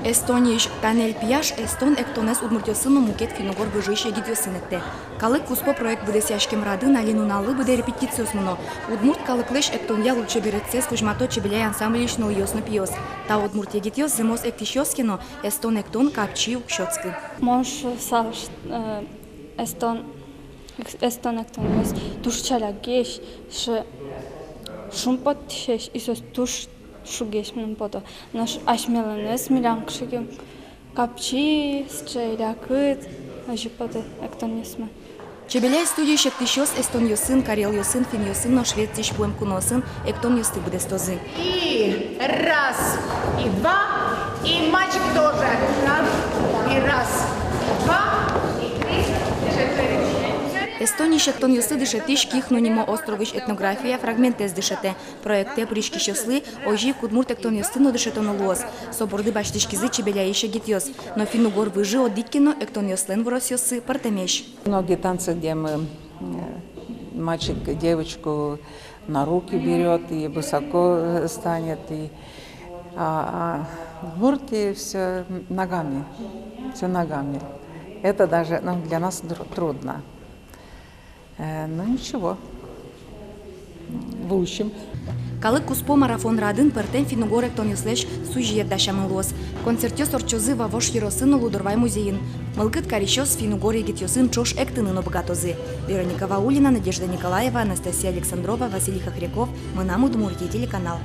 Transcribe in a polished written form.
Эстониш Танель Пияш Эстон Эктонес Удмуртиосыну мукет финогор выжище гидиосынекте. Калык Куспо проект буде сяшкем рады на линуналы буде репетициосмуно. Удмурт калыклеш Эктоня лучше берется скужмато чебеляй ансамблишно уёсно пиос. Та Удмурт егитиос зимос эктишёскино Эстон Эктон капчи укшёцкы. Можешь салш Эстон Эктониос душчаля геш ш шумпот шеш исос душ шугеш мен подо наш ашмеланес миланкшиге капчи счелякыт ажиподе Эктонисме. Чебеляй студии шектишёс Эстоньёсын, Карельёсын, Финьёсын, но шведзиш буем куносын Эктоньёсты буде стозы. И раз, и два, и мальчик тоже. Раз, и раз, два, и три, четыре. Эстония Эктоньёсы дышетиш кихнунимо островиш этнография фрагментез дышете. Проекте пришки шослы ожи Удмурт Эктоньёстыно дышетонулос. Соборды баштишкизы чебеляише гитьёс. Но финугор выжи одиккино Эктоньёслен воросьёсы партемеш. Многие танцы, где мы мальчик девочку на руки берет и высоко станет, а в Удмуртии все ногами, Это даже для нас трудно. Ну ничего, выучим. Калык Куспо марафон радын пертен финугор Эктоньёслеш сужьет дашамылос. Концертё сорчозы вавош Еросыну Лудорвай музейин. Мылгыт карищёс финугор егитьёсын чош эктыныно богатозы. Вероника Ваулина, Надежда Николаева, Анастасия Александрова, Василий Хохряков. Мы нам Удмуртия телеканал.